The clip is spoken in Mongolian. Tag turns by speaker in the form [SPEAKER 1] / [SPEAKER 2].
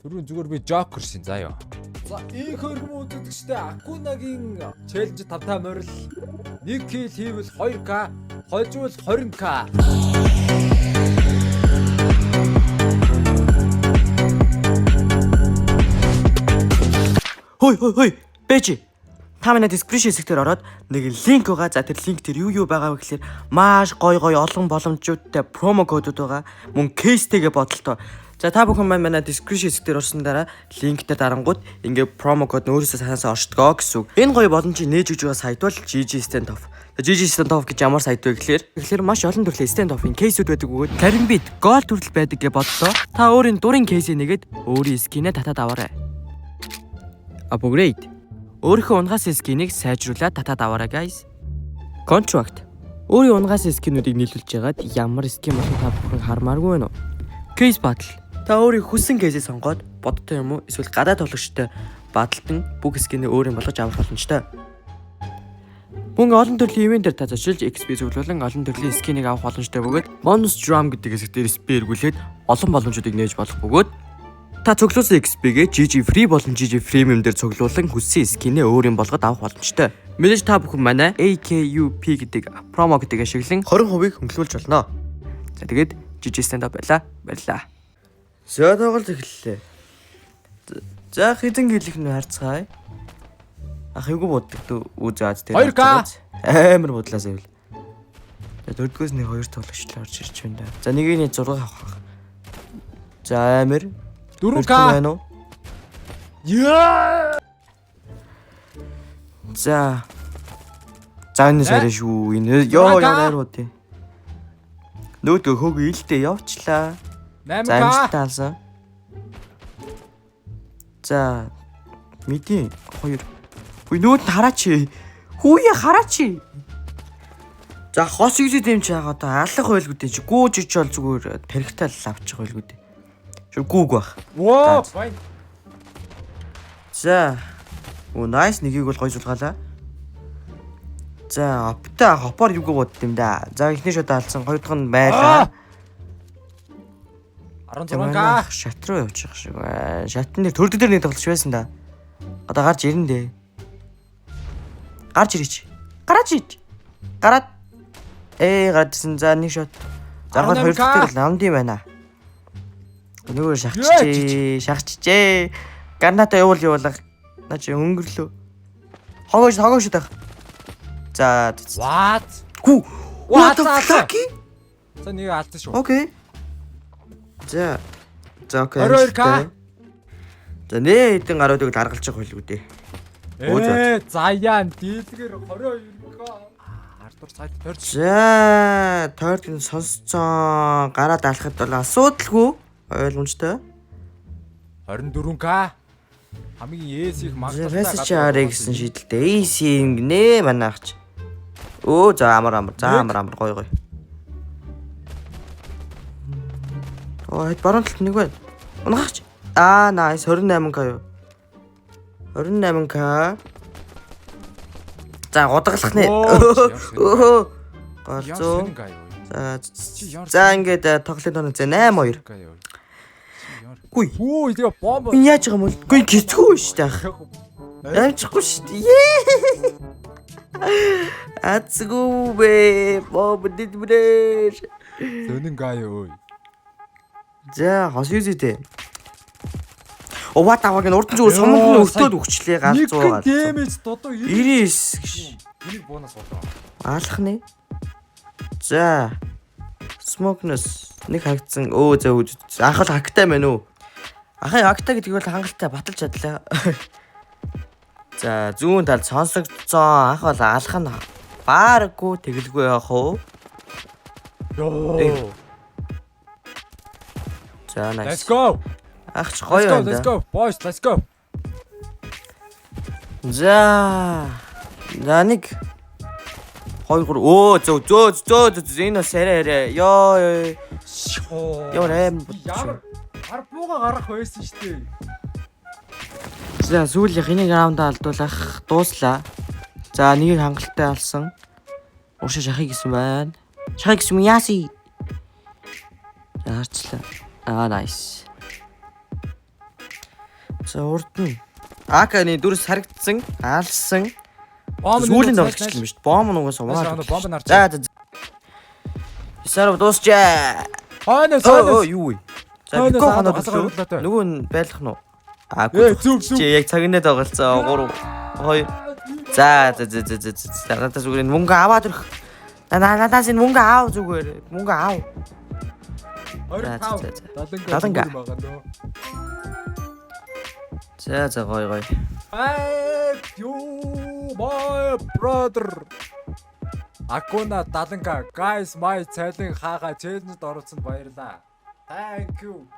[SPEAKER 1] Түрүүн зүгээр би Joker шин заяа. За их хөргөм үзэгчтэй Акунагийн челленж 5 морил 1 кил хийвэл 2k, хожвол 20k.
[SPEAKER 2] Хой бэж. Та манай description хэсгээр ороод нэг линк байгаа. За тэр линк дээр юу байгаа вэ гэхээр маш гоё олон боломжуудтай промо кодууд байгаа. Мөн кейстэйгээ бодолтой. За та бүхэн манай description хэсгээр орсон дараа линктэй дарангууд ингээ промо код нь өөрөөсөө санаасаа оршдгоо гэсэн үг. Энэ гоё боломжийг нээж өгж байгаа сайт бол GG Stand Off. GG Stand Off гэж ямар сайт вэ гэхээр маш олон төрлийн Stand Off-ын кейсүүд байдаг бөгөөд Каримбит гол төрөл байдаг гэж бодлоо. Та өөрийн дурын кейсээ нэгээд өөрийн скинээ татаад аваарай. Upgrade. Өөрийнхөө унгаас скинийг сайжруулаад татаад аваарай guys. Contract. Өөрийн унгаас скинүүдийг нийлүүлж ягаад ямар скин болох та бүхэн хармааргүй байна уу? Case battle. Та өөрийн хүссэн кейсээ сонгоод бодтой юм уу эсвэл гадаад тоглогчтой баталтан бүх скинээ өөрийн болгож авах боломжтой. Мөн олон төрлийн ивентээр та зочилж XP зөвлөлөн олон төрлийн скинийг авах боломжтой бөгөөд bonus drum гэдэг хэсэг дээр XP эргүүлээд олон боломжуудыг нээж болох бөгөөд та цуглуулсан XP-гээ GG Free болон GG Premium дээр цуглуулсан хүссэн скинээ өөрийн болгоод авах боломжтой. Мэдээж та бүхэн манай AKUP гэдэг промо гэдэг ашиглан 20% хөнгөлүүлж болно. За тэгээд GG Stand Off баярлаа. За тоглолт эхэллээ. За хэдэн гэлэх нь харцгаая. Ах юуг боддог үзээд тэр амар бодлаас ивэл. За дөрөвдгөөс нэг хоёр тоглогчлоо орж ирж байна. За нэгийг нь 6 авах. За амар 4k байна уу? Яа! За энэ сарай шүү. Энэ ёо яарууд тий. Нөөдгөө хөг ээлдээ явчлаа. 8k. За амжилттай алсан. За мэдээ 2. Хүй нөөд хараач. Хүүе хараач. За хос гэж дэмж байгаа одоо алах байлгүй дээ чи гүүж ич бол зүгээр тарихтаа л авчих байлгүй дээ. Шүр гүүг бах.
[SPEAKER 1] Воо.
[SPEAKER 2] За. Nice нэгийг бол гоё сулгаалаа. За, апта хопор юуг бодд юм да. За эхний шот алдсан, хоёр дахь нь байлаа.
[SPEAKER 1] 16k
[SPEAKER 2] шат руу явчих шиг бай. Шатны төрдөг дээр нэг тоглож байсан да. Одоо гарч ирнэ дээ. Гарч ирээч. Гараач ич. Гараад гарадсан. За нэг шот. За гол хоёр дахь нь амд юм байна. Нөгөө шахчихжээ. Гарната явуулах. Наа чи өнгөрлөө. Хогоош дах. За.
[SPEAKER 1] What?
[SPEAKER 2] What the fuck?
[SPEAKER 1] За нэг алдсан шүү.
[SPEAKER 2] Окей. За окей.
[SPEAKER 1] 22k.
[SPEAKER 2] За нэ хэдэн гаруудыг даргалж байгаа байлгүй дээ.
[SPEAKER 1] Заяан дийлгэр 22k. Ардур сайд тойрч.
[SPEAKER 2] За тойрог сонсцсон гараад алхахад бол асуудалгүй. Ойлгомжтой.
[SPEAKER 1] 24k. Хамгийн эсих магталтай
[SPEAKER 2] гадаа. Чарыг гэсэн шийдэлтэй. Эси ингэнэ манайхч. Өө за амар. За амар гоё. Хэд баруун талд нэг байна. Унгаач. Nice 28k юу. 28k. За годгалах нэ. Голзоо. За ингээд тоглолтын тоног 8-2. Гүй.
[SPEAKER 1] Тэгээ бомб.
[SPEAKER 2] Энэ яаж байгаа юм бол? Гүй гисгүй шүү дээ. Амжихгүй шүү дээ. Ацгүү бэ. Бомб дидбрэж.
[SPEAKER 1] Зөнөн гай өө.
[SPEAKER 2] За хос юзэтэй. Оваа таваг нь урд нь зүгээр сумгны өртөөд өгчлээ ганц 100 гаад.
[SPEAKER 1] Дэмэж додоо
[SPEAKER 2] 99 гэж.
[SPEAKER 1] Энийг бонус болоо.
[SPEAKER 2] Аалах нэ. За. Smokeness нэг хагдсан. Анх бол хагтай байна уу? Ахын хагтай гэдэг бол хангалттай баталж чадлаа. За зүүн талд сонсогдсон анх бол алах нь бааргүй тэгэлгүй яах уу?
[SPEAKER 1] Йоо.
[SPEAKER 2] За nice.
[SPEAKER 1] Let's go.
[SPEAKER 2] Ахч гоё байна.
[SPEAKER 1] Let's go. Boys, let's go.
[SPEAKER 2] За нэг 2 зөө энэ сарай ёо
[SPEAKER 1] Ямар арбууга гарах байсан шүү дээ.
[SPEAKER 2] За сүүлийнх энийг раундаа алдуулах дууслаа. За нэгийг хангалттай алсан. Уушаа шахыг гэсэн байна. Шахыг гэсэн яаси. За харчлаа. Nice. За урд нь Аканы дүрс харагдсан, алсан.
[SPEAKER 1] Бомб
[SPEAKER 2] Сүүлийн дөрвөлчлэн юм шүү дээ. Бомб нугаас
[SPEAKER 1] Нааш
[SPEAKER 2] умаад.
[SPEAKER 1] бомб нарч.
[SPEAKER 2] За. Сарав дуусчаа.
[SPEAKER 1] Хойноос
[SPEAKER 2] Оо юу вэ? За
[SPEAKER 1] Хойноос
[SPEAKER 2] бико ханаад
[SPEAKER 1] хасгаар
[SPEAKER 2] өглөө.
[SPEAKER 1] хөдлөөтэй.
[SPEAKER 2] Нөгөө нь байлах нь уу?
[SPEAKER 1] Зүг зүг.
[SPEAKER 2] Чи яг цагнаад байгалцсан 3 2. За. Надаас зүгээр энэ мөнгө аваад ирэх. Надаас энэ мөнгө аав зүгээр. Мөнгө аав.
[SPEAKER 1] 25.
[SPEAKER 2] Даданга.
[SPEAKER 1] байгаа нөө.
[SPEAKER 2] За гой.
[SPEAKER 1] You my brother. Акуна Даданга guys my цайлын хаага челленжд оролцсонд баярлаа. Thank you.